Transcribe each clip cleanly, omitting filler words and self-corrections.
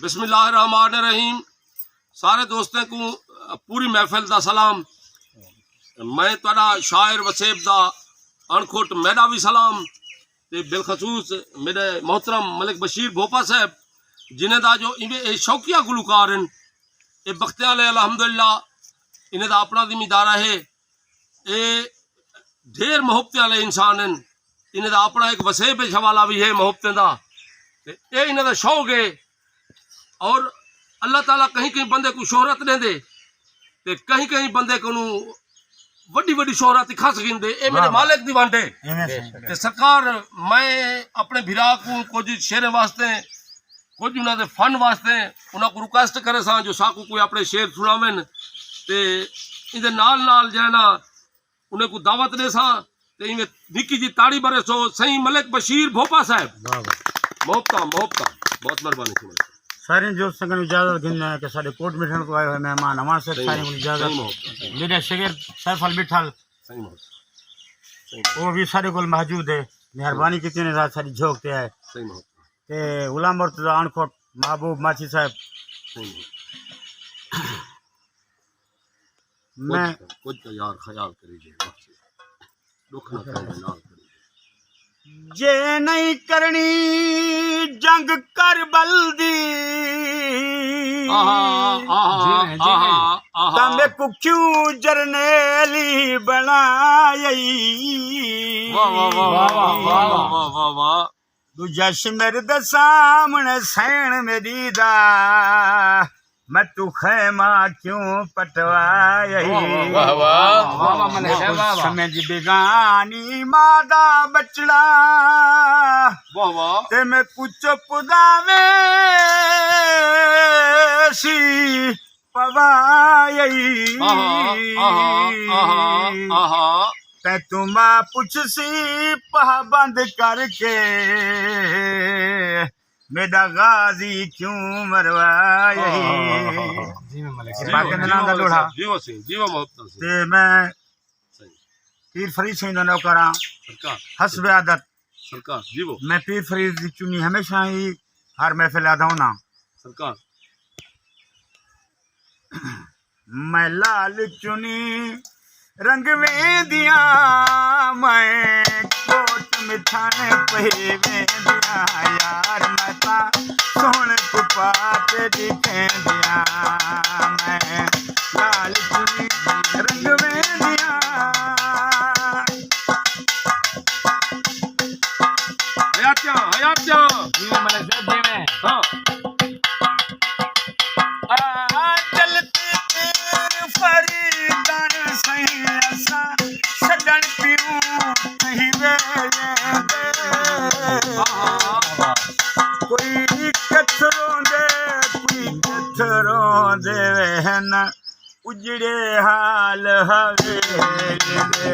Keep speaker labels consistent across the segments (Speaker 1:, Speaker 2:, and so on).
Speaker 1: बिस्मिल्लाहिर्रहमानिर्रहीम। सारे दोस्तों को पूरी महफिल का सलाम। मैं तुहाडा शायर वसेब दा अणखोट मेरा भी सलाम ते बिलखसूस मेरे मोहतरम मलिक बशीर भोपा साहब जिन्हें दा जो इन्हें शौकिया गुलकार हैं ये बख्ते वाले अलहमदुलिल्लाह इन्हें दा अपना जिम्मेदार है। ये ढेर मोहब्बत वाले इंसान हैं। इन्हें दा अपना एक वसेब हवाला भी है मोहब्बतें का। ये इन्हें दा शौक है और अल्लाह ताला कहीं कहीं बंदे को शोहरत नहीं दे ते कहीं कहीं बंदे को वड्डी वड्डी शोहरत खा सकेंदे। ये मेरे मालिक दी वांटे ते सरकार मैं अपने भिरा को कुछ शेर वास्ते कुछ उन्होंने फन वास्ते उन्होंने को रिक्वेस्ट करे सा जो साकू कोई अपने शेर सुनावन ते इहदे नाल नाल जो है ना उन्हें को दावत दे सा ते इवें निक्की जी ताड़ी बरे सो सही मलिक बशीर भोपा साहब मोहब्बता बहुत मेहरबानी।
Speaker 2: सारे जो संगन इजाजत गिनने के सारे कोट मिठन को आए हुए मेहमान हमारे से सारे को इजाजत मेरे शगीर सैफल मिठल वो भी सारे को मौजूद है। मेहरबानी कितने ने साथ सारी झोंकते है ते गुलाम मुर्तजा अणखोट महबूब माछी साहब मैं
Speaker 1: कुछ यार ख्याल करिए दुख ना नाल
Speaker 2: जे नहीं करनी जंग कर बल्दी तमे को क्यों जरनेली बनाई दूजा सिमर द सामने सैन मेरी दा मैं तू खैमा क्यों पटवाई समझ बेगानी मादा बचड़ा ते मैं कुछ पुदावे सी पवाई ते तुमा पुछ सी पहा बंद करके मेरा गाजी क्यों मरवाया ते मैं पीर फरीद सिंह दा नौकर हसब आदत सरकार मैं पीर फरीद की चुनी हमेशा ही हर महफिल आदा होना सरकार। मैं लाल चुनी रंग में दिया मैं कोट मिठाने पे में दिया यार मैं ता सोहन को पाते दिखे दिया मैं लाल चुनी रंग में दिया हयात्या जी में मतलब जी में हाँ चलते तेरे फरीदान सही ऐसा सदन पियूं नहीं वेले कोई कथरों दे न उजड़े हाल हवेली दे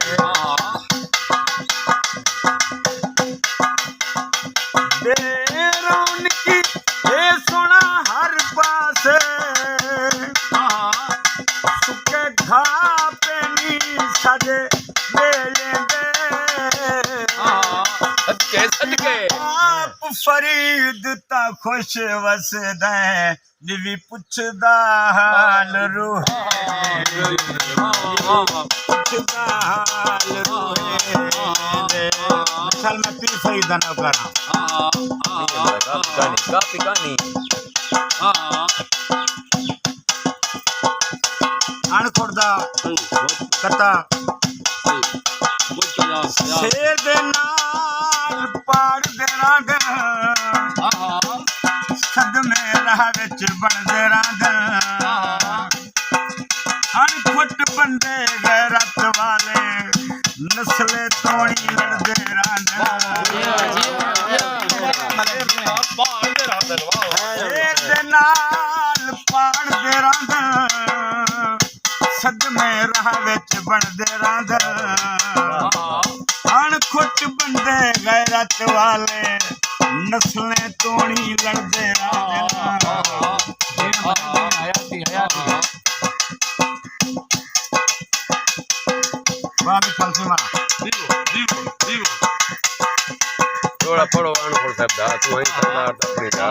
Speaker 2: बेरोन की ये सुना हर पासे सुके घा पे नी सजे बेले दे आप फरीद ता खुश वसदा दिवी पुछदा हाल रूह पुछदा हाल मिसाल मैं पीर फरीद दा नाम करा काफी अणखोट दा कता शेर दे नाल पाड़ दे रंग सद में राह विच बन दे रंग अणखोट बंदे गैरत वाले नस्ले तोड़ी लड़दे रंग शेर दे नाल पाड़ दे रंग सद में राह विच बन दे रंग अणखोट बंदे गैरत वाले नस्लें तोड़ी लड़दे
Speaker 3: थोड़ा पढ़ो अणखोट साहब दा तू ही सरदार दा अपने दा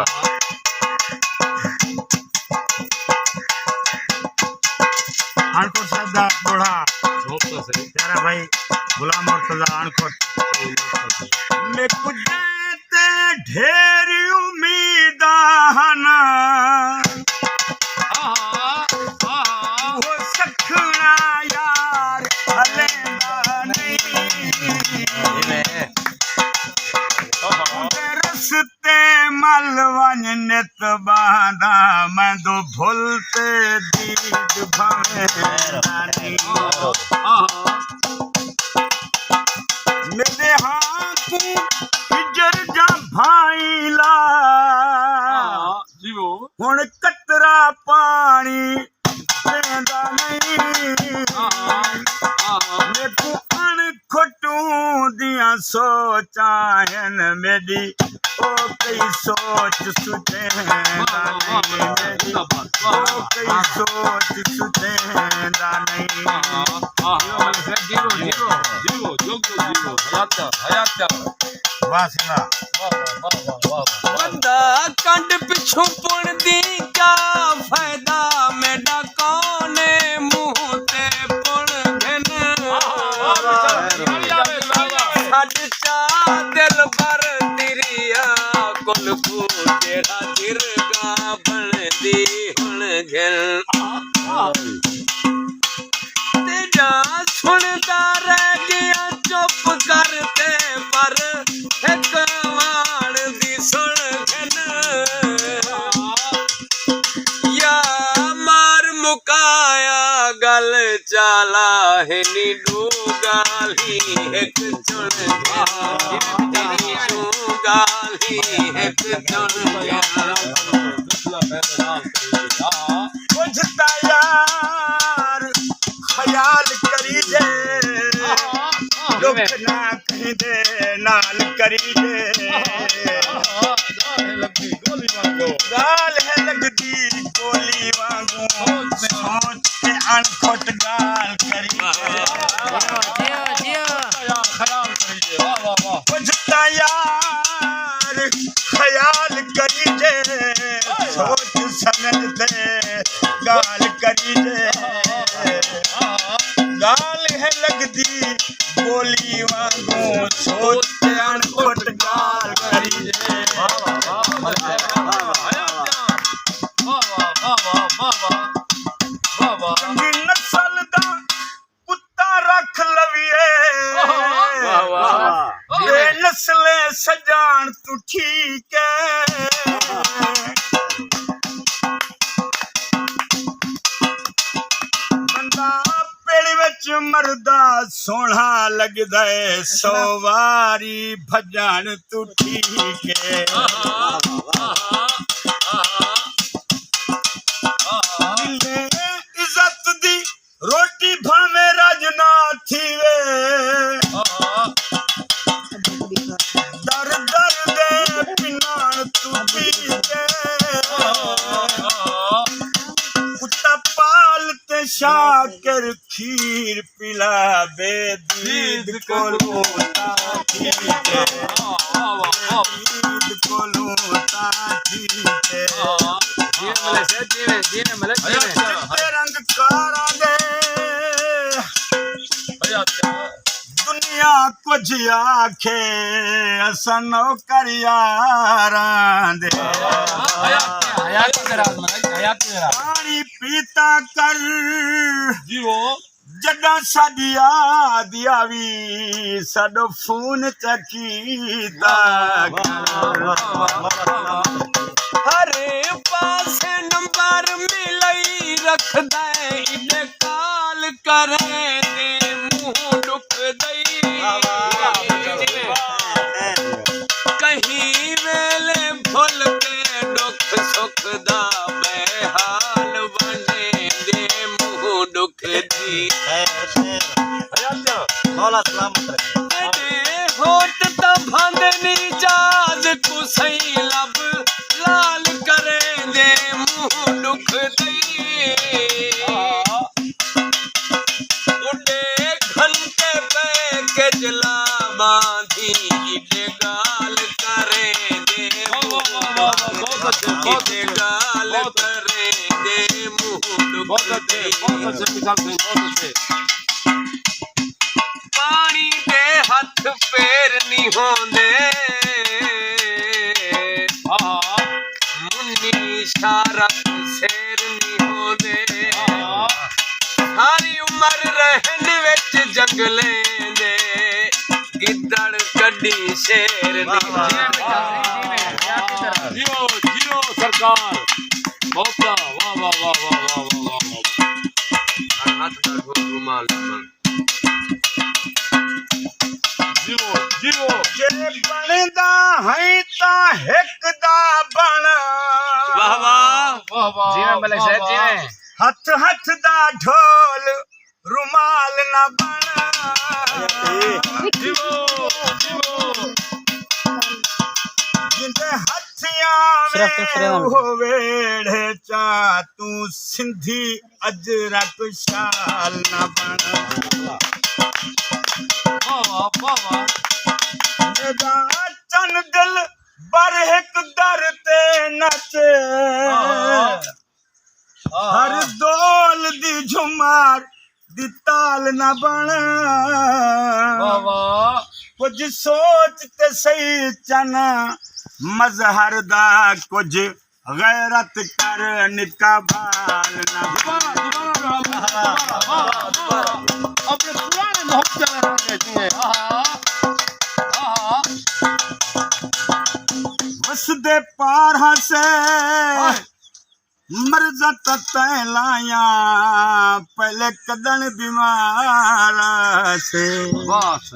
Speaker 2: अनकोट साहब दा बड़ा प्यारा भाई गुलाम मुर्तजा अनकोट में कुछ ते ढेर उम्मीदा हना वो सखना यार हलेंदा नहीं रस्ते मल वन नित बांधा मैं दो भूलते दीद भवे मेरे हाथ हिजर जा भाईला हुण कतरा पानी देंदा नहीं मेकू अणखटूं दियां सोचां मेरी ओ कई सोच सुझेंदा नहीं मेरी ओ कई सोच सुझेंदा नहीं वाह सिंगा
Speaker 3: बंदा कंड पिछू पुण दी क्या फायदा मेरा कौने मुंह ते पुण घन छड़ चा दिल भर तिरिया कुल को तेरा जिरगा बन दी हुण घन तेजा सुनदा रह गया चुप करते पर एक वाण दी सुन घन या मार मुकाया गल चाला है नी दू गाली एक चुन गाली एक चुन
Speaker 2: बुझता यार ख्याल करी दे दुख ना कहीं दे नाल करी दे गाल है लगदी गोली वांगू सोच के अनखोट गाल करी बुझता यार ख्याल करी दे सोच समझ दे गाल करी दे गाल है लगदी गोली वांगू सोच के अनखोट गाल करी दे चंगी नस्ल दा कुत्ता रख लविए नस्ले सजान तू ठीक है बंदा पेड़ विच मरदा सोहना लगदा है सौ वारी भजन तू ठीक है इज्जत दी रोटी भावे राजना थीवे दर दर दे पिनान तू पीके कुत्ता पालते शाकर खीर पिला बेदीद को लोटा ठीके बेदीद को लोटा ठीके रंग कारा दे दुनिया कुछ आखे असन करियारां दे पानी पीता कर जदा साडी याद आवी साडो फोन चकीता
Speaker 3: हरे पासे नंबर मिलई रखदा इने काल करे दे मुंह डुक दई कहीं वेले भुल के दुख सुख दा बेहाल बने दे मुंह डुक दी होट त भंगनी जाद कुसई लब लाल करे दे मुंह दुख दी उडे घंटे पे के जला बांधी इडे गाल करे दे इडे गाल करे दे मुंह दुख
Speaker 1: बहुत अच्छे मिसाल सिंह बहुत अच्छे
Speaker 3: ਪਾਣੀ ਦੇ ਹੱਥ ਪੈਰ ਨਹੀਂ ਹੁੰਦੇ
Speaker 1: हाँ
Speaker 3: ਮੁੰਨੀ ਇਸ਼ਾਰਾ ਤੋਂ ਸ਼ੇਰ ਨਹੀਂ ਹੁੰਦੇ
Speaker 1: हाँ
Speaker 3: ਸਾਰੀ ਉਮਰ ਰਹਿਣ ਵਿੱਚ ਜੰਗਲੇ ਦੇ ਗਿੱਦੜ ਕੱਢੀ ਸ਼ੇਰ ਨਹੀਂ
Speaker 1: जियो जियो सरकार बहुत वाह वाह वाह वाह वाह वाह वाह
Speaker 3: ਹੱਥ ਦਾ ਰੁਮਾਲ
Speaker 1: जियो जियो
Speaker 2: जे बनदा है ता हिक दा बन
Speaker 3: ਵਾਹ ਵਾਹ
Speaker 1: वाह वाह
Speaker 2: हथ हथ दा ढोल रुमाल ना बन
Speaker 1: जियो जियो
Speaker 2: जिंदे हथियां में वेड़े चा तू सिंधी अजरक शाल ना बन
Speaker 1: वाह वाह
Speaker 2: मेरा चन दिल बर हिक दर ते नचे हर दोल दी झुमार दी ताल ना बन
Speaker 1: वाह वाह
Speaker 2: कुछ सोच ते सही चना मजहर दा कुछ गैरत कर निका बाल ना बन
Speaker 1: अपने पुराने मोहब्बत कहती है
Speaker 2: बस दे पार से मर्जा तैलाया पहले कदन बीमार से
Speaker 1: वाह